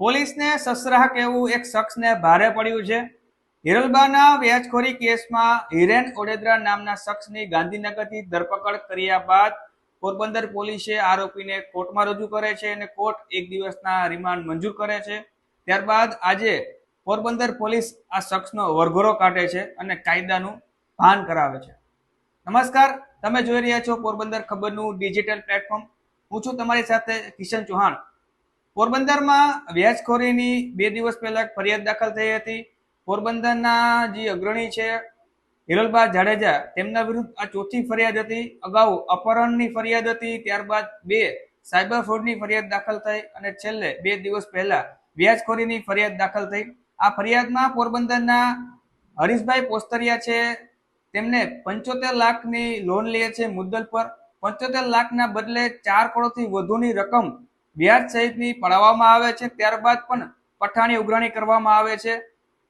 પોલીસને સસરાહ કહેવું એક શખ્સને ભારે પડ્યું છે। હિરલબાના વ્યાજખોરી કેસમાં હિરેન ઓડેદરા નામના શખ્સની ગાંધીનગરથી ધરપકડ કર્યા બાદ પોરબંદર પોલીસે આરોપીને કોર્ટમાં રજૂ કરે છે અને કોર્ટ એક દિવસના રિમાન્ડ મંજૂર કરે છે। ત્યારબાદ આજે પોરબંદર પોલીસ આ શખ્સનો વરઘોડો કાઢે છે અને કાયદાનું ભાન કરાવે છે। નમસ્કાર, તમે જોઈ રહ્યા છો પોરબંદર ખબરનું ડિજિટલ પ્લેટફોર્મ। હું છું તમારી સાથે કિશન ચૌહાણ। પોરબંદરમાં વ્યાજખોરીની 2 દિવસ પહેલા ફરિયાદ દાખલ થઈ હતી। પોરબંદરના જે અગ્રણી છે હિરલબા જાડેજા, તેમના વિરુદ્ધ આ ચોથી ફરિયાદ હતી। અગાઉ અપહરણની ફરિયાદ હતી, ત્યારબાદ 2 સાયબર ફ્રોડની ફરિયાદ દાખલ થઈ અને છેલ્લે 2 દિવસ પહેલા વ્યાજખોરીની ફરિયાદ દાખલ થઈ। આ ફરિયાદમાં પોરબંદરના હરીશભાઈ પોસ્તરિયા છે, તેમને 75 લાખની લોન લે છે મુદ્દલ પર। 75 લાખના બદલે 4 કરોડથી વધુની રકમ વ્યાજ સહિતની પડાવવામાં આવે છે, ત્યારબાદ પણ પઠાણી ઉઘરાણી કરવામાં આવે છે।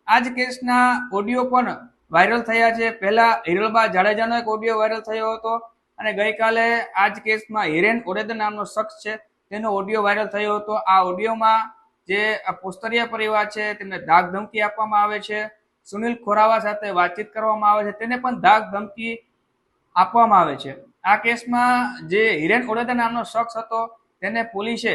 આ જ કેસના ઓડિયો પણ વાયરલ થયા છે। પહેલા હિરલબા જાડેજાનો એક ઓડિયો વાયરલ થયો હતો અને ગઈકાલે આ જ કેસમાં હિરેન ઓડેદર નામનો શખ્સ છે તેનો ઓડિયો વાયરલ થયો હતો। આ ઓડિયોમાં જે પોસ્તરિયા પરિવાર છે તેમને ધાક ધમકી આપવામાં આવે છે। સુનિલ ખોરાવા સાથે વાતચીત કરવામાં આવે છે, તેને પણ ધાક ધમકી આપવામાં આવે છે। આ કેસમાં જે હિરેન ઓડેદર નામનો શખ્સ હતો તેને પોલીસે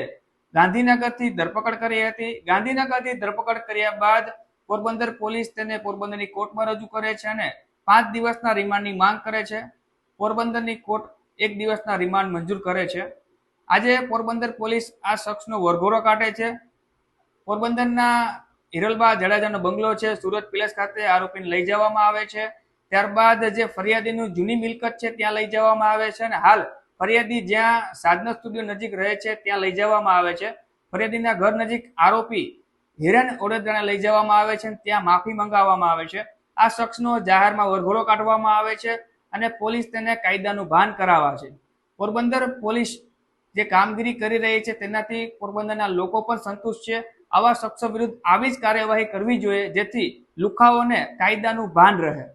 ગાંધીનગરથી ધરપકડ કરી હતી। ગાંધીનગરથી ધરપકડ કર્યા બાદ પોરબંદર પોલીસ તેને પોરબંદરની કોર્ટમાં રજૂ કરે છે અને 5 દિવસના રિમાન્ડની માંગ કરે છે। પોરબંદરની કોર્ટ 1 દિવસના રિમાન્ડ મંજૂર કરે છે। આજે પોરબંદર પોલીસ આ શખ્સનો વરઘોડો કાઢે છે। પોરબંદરના હિરલબા જાડેજાનો બંગલો છે સુરત પેલેસ ખાતે આરોપીને લઈ જવામાં આવે છે। ત્યારબાદ જે ફરિયાદીનું જૂની મિલકત છે ત્યાં લઈ જવામાં આવે છે અને હાલ ફરિયાદી જ્યાં સાધના સ્ટુડિયો નજીક રહે છે ત્યાં લઈ જવામાં આવે છે। ફરિયાદીના ઘર નજીક આરોપી હિરેન ઓડેદરાને લઈ જવામાં આવે છે અને ત્યાં માફી મંગાવવામાં આવે છે। આ શખ્સનો જાહેરમાં વરઘોડો કાઢવામાં આવે છે અને પોલીસ તેને કાયદાનું ભાન કરાવે છે। પોરબંદર પોલીસ જે કામગીરી કરી રહી છે તેનાથી પોરબંદરના લોકો પણ સંતુષ્ટ છે। આવા શખ્સો વિરુદ્ધ આવી જ કાર્યવાહી કરવી જોઈએ જેથી લુખાઓને કાયદાનું ભાન રહે।